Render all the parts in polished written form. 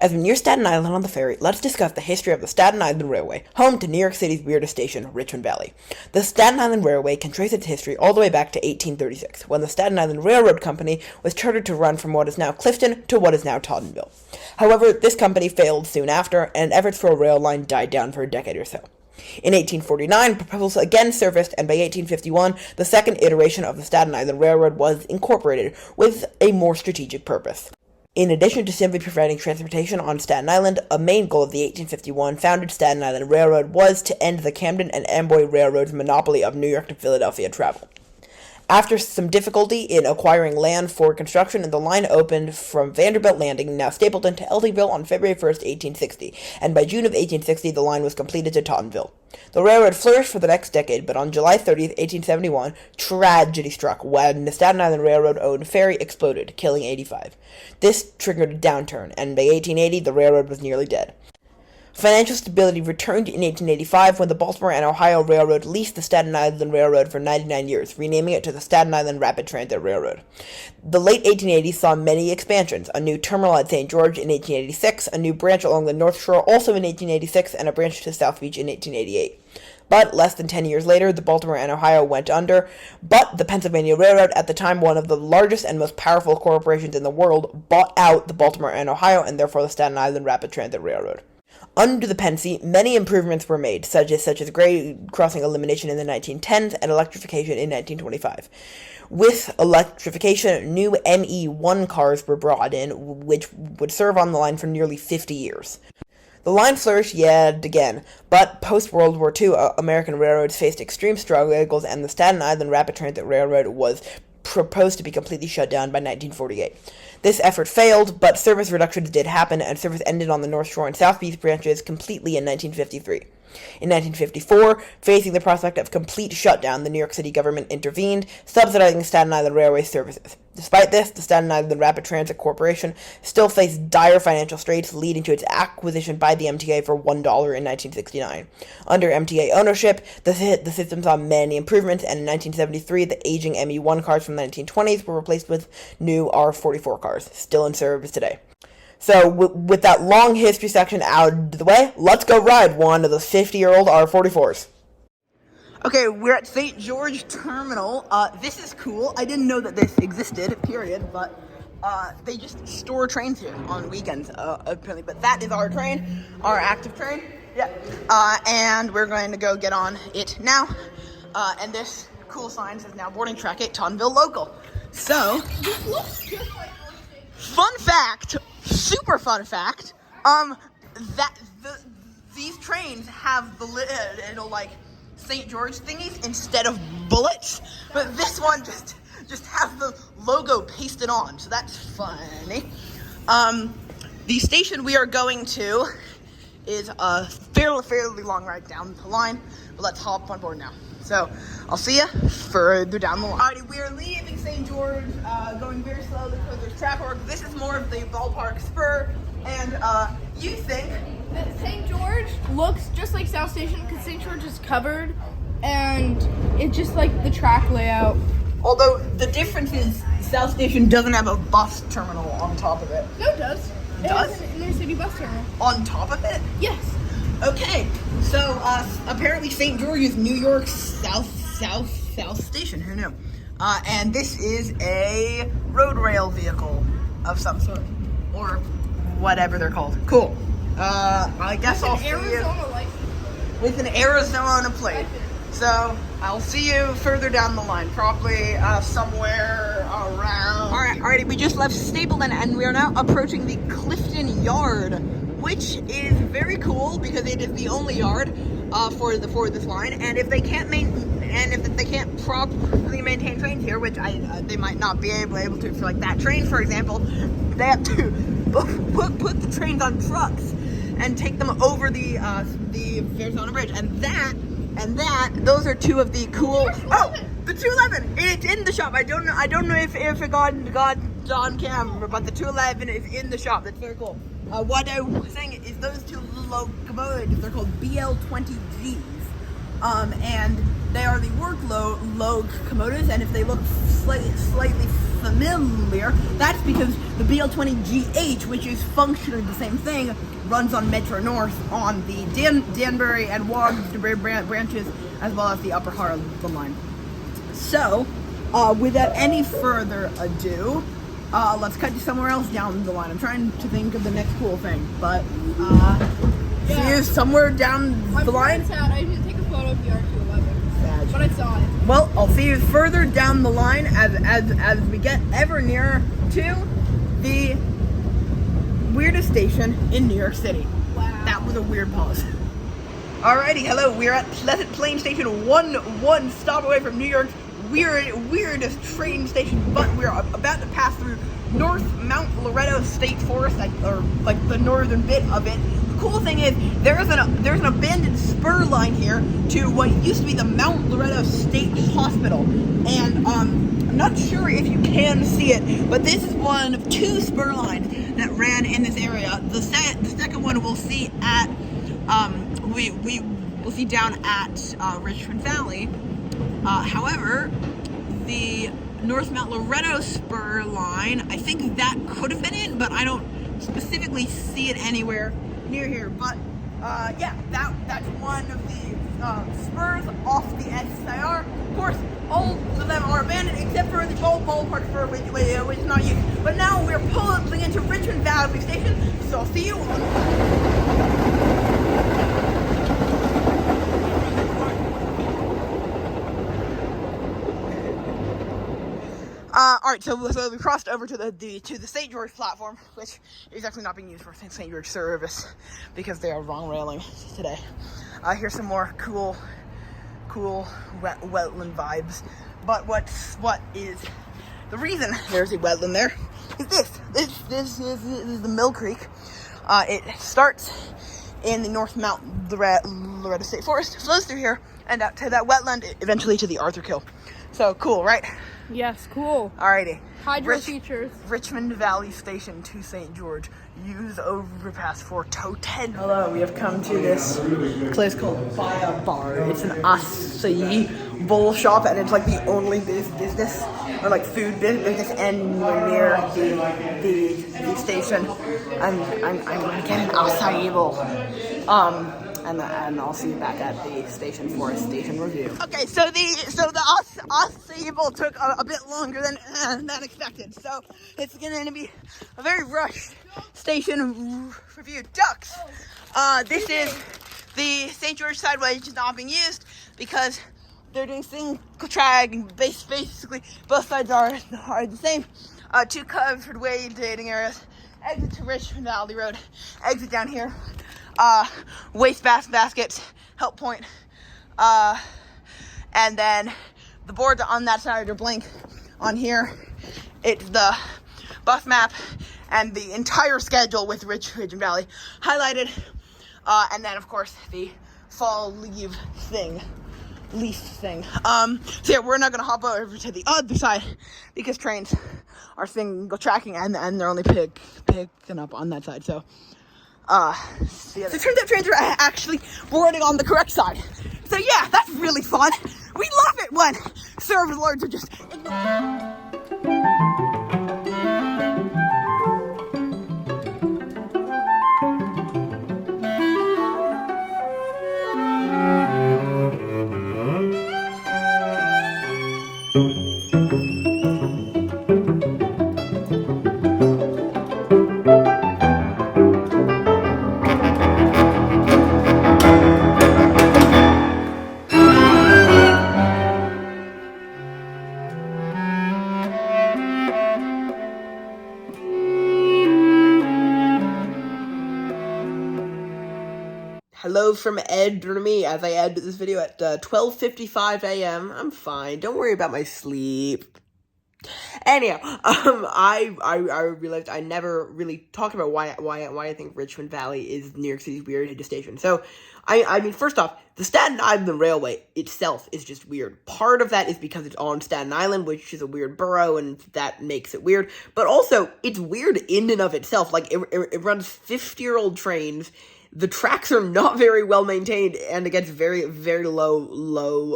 As we near Staten Island on the ferry, let's discuss the history of the Staten Island Railway, home to New York City's weirdest station, Richmond Valley. The Staten Island Railway can trace its history all the way back to 1836, when the Staten Island Railroad Company was chartered to run from what is now Clifton to what is now Tottenville. However, this company failed soon after, and efforts for a rail line died down for a decade or so. In 1849, proposals again surfaced, and by 1851, the second iteration of the Staten Island Railroad was incorporated with a more strategic purpose. In addition to simply providing transportation on Staten Island, a main goal of the 1851 founded Staten Island Railroad was to end the Camden and Amboy Railroad's monopoly of New York to Philadelphia travel. After some difficulty in acquiring land for construction, the line opened from Vanderbilt Landing, now Stapleton, to Eldyville on February 1st, 1860, and by June of 1860 the line was completed to Tottenville. The railroad flourished for the next decade, but on July 30th, 1871, tragedy struck when the Staten Island Railroad-owned ferry exploded, killing 85. This triggered a downturn, and by 1880 the railroad was nearly dead. Financial stability returned in 1885 when the Baltimore and Ohio Railroad leased the Staten Island Railroad for 99 years, renaming it to the Staten Island Rapid Transit Railroad. The late 1880s saw many expansions: a new terminal at St. George in 1886, a new branch along the North Shore also in 1886, and a branch to South Beach in 1888. But less than 10 years later, the Baltimore and Ohio went under, but the Pennsylvania Railroad, at the time one of the largest and most powerful corporations in the world, bought out the Baltimore and Ohio and therefore the Staten Island Rapid Transit Railroad. Under the Pennsy, many improvements were made, such as grade crossing elimination in the 1910s and electrification in 1925. With electrification, new ME1 cars were brought in, which would serve on the line for nearly 50 years. The line flourished yet again, but post-World War II, American railroads faced extreme struggles, and the Staten Island Rapid Transit Railroad was proposed to be completely shut down by 1948. This effort failed, but service reductions did happen, and service ended on the North Shore and South Beach branches completely in 1953. In 1954, facing the prospect of complete shutdown, the New York City government intervened, subsidizing Staten Island Railway services. Despite this, the Staten Island Rapid Transit Corporation still faced dire financial straits, leading to its acquisition by the MTA for $1 in 1969. Under MTA ownership, the system saw many improvements, and in 1973, the aging ME1 cars from the 1920s were replaced with new R44 cars, still in service today. So, with that long history section out of the way, let's go ride one of the 50-year-old R44s. Okay, we're at St. George Terminal. This is cool. I didn't know that this existed, period, but they just store trains here on weekends, apparently. But that is our train, our active train. Yeah. And we're going to go get on it now. And this cool sign says now boarding track 8, Tottenville Local. So, this looks just like fun fact, super fun fact, these trains have the little, like, St. George thingies instead of bullets, but this one just has the logo pasted on, so that's funny. The station we are going to is a fairly long ride down the line, but let's hop on board now. So, I'll see you further down the line. Alrighty, we are leaving St. George, going very slowly because there's traffic work. This is more of the ballpark Spur, and you think that St. George looks just like South Station because St. George is covered, and it's just like the track layout. Although the difference is South Station doesn't have a bus terminal on top of it. No, it does. It does? has an inner city bus terminal. On top of it? Yes. Okay, so apparently St. George is New York's South Station. Who knew? And this is a road rail vehicle of some sort, or whatever they're called. Cool. I guess I'll see you with an Arizona plate. So I'll see you further down the line, probably somewhere around. Alrighty, we just left Stapleton and we are now approaching the Clifton Yard, which is very cool because it is the only yard for this line. And if they can't properly maintain trains here, which they might not be able to for like that train, for example, they have to put the trains on trucks and take them over the Arizona Bridge, and those are two of the cool. Oh, the 211. It's in the shop. I don't know if it got on camera, but the 211 is in the shop. That's very cool. What I was saying is those two locomotives, they're called BL20Gs, and they are the work locomotives. And if they look slightly familiar, that's because the BL20GH, which is functionally the same thing, runs on Metro North on the Danbury and Wadsbury branches, as well as the Upper Harlem line. So, without any further ado, let's cut to somewhere else down the line. I'm trying to think of the next cool thing, but see you somewhere down the line. I didn't take a photo of the R211, but I saw it. Well, I'll see you further down the line as we get ever nearer to the weirdest station in New York City. Wow. That was a weird pause. Alrighty, hello. We're at Pleasant Plain Station, one stop away from New York's weirdest train station, but we're about to pass through North Mount Loretto State Forest, or like the northern bit of it. The cool thing is there's an abandoned spur line here to what used to be the Mount Loretto State Hospital, and I'm not sure if you can see it, but this is one of two spur lines that ran in this area. The second one we'll see at we'll see down at Richmond Valley. However, the North Mount Loretto spur line, I think that could have been it, but I don't specifically see it anywhere near here. But yeah, that's one of the spurs off the SIR. Of course, all of them are abandoned except for the ballpark spur, which is not used. But now we're pulling into Richmond Valley Station, so I'll see you on. Alright, so we crossed over to the St. George platform, which is actually not being used for St. George service because they are wrong railing today. Here's some more cool wetland vibes. But what is the reason there's a wetland there is this. This is the Mill Creek. It starts in the North Mount Loretto State Forest, flows through here, and out to that wetland, eventually to the Arthur Kill. So cool, right? Yes, cool. Alrighty. Hydro features. Richmond Valley Station to St. George. Use overpass for tow 10. Hello, we have come to this place called Fire Bar. It's an acai bowl shop, and it's like the only business, or like food business anywhere near the station. And I'm getting acai bowl. And I'll see you back at the station for a station review. Okay, so the acai bowl took a bit longer than expected. So it's going to be a very rushed station review. Ducks. This is the St. George sideway, which is not being used because they're doing single track. Basically, both sides are the same. Two covered way dating areas. Exit to Richmond Valley Road. Exit down here. Waste baskets, help point, and then the boards on that side are blank. On here, it's the bus map and the entire schedule with Richmond Valley highlighted, and then of course the fall leaf thing. So yeah, we're not gonna hop over to the other side because trains are single tracking and they're only picking up on that side. So it turns out trains are actually running on the correct side. So yeah, that's really fun. We love it when service alerts are just hello from Ed to me as I add this video at 12:55 a.m. I'm fine. Don't worry about my sleep. Anyhow, I realized I never really talked about why I think Richmond Valley is New York City's weirdest station. So, I mean, first off, the Staten Island Railway itself is just weird. Part of that is because it's on Staten Island, which is a weird borough, and that makes it weird. But also, it's weird in and of itself. Like, it runs 50-year-old trains The tracks are not very well maintained, and it gets very, very low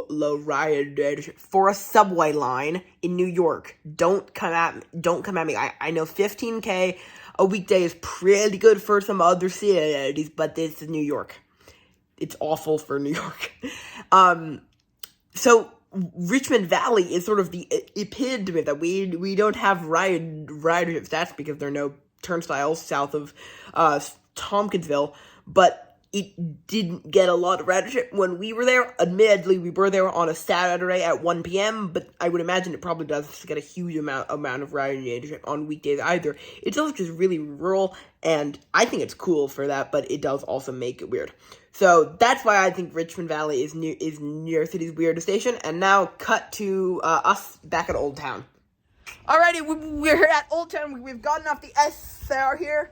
ridership for a subway line in New York. Don't come at me. I know 15K a weekday is pretty good for some other cities, but this is New York. It's awful for New York. So Richmond Valley is sort of the epitome of that. We don't have ridership stats because there are no turnstiles south of Tompkinsville, but it didn't get a lot of ridership when we were there. Admittedly, we were there on a Saturday at 1 p.m., but I would imagine it probably does get a huge amount of ridership on weekdays either. It's also just really rural, and I think it's cool for that, but it does also make it weird. So that's why I think Richmond Valley is New York City's weirdest station. And now cut to us back at Old Town. Alrighty, we're here at Old Town. We've gotten off the SR here.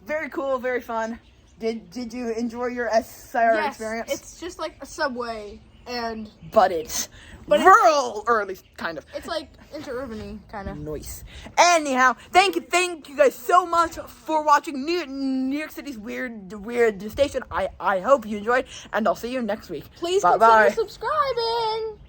Very cool, very fun. Did you enjoy your SR experience? It's just like a subway, but it's rural, or at least kind of. It's like interurban-y, kind of. Nice. Anyhow, thank you guys so much for watching New York City's weird station. I hope you enjoyed, and I'll see you next week. Please Bye-bye. consider subscribing.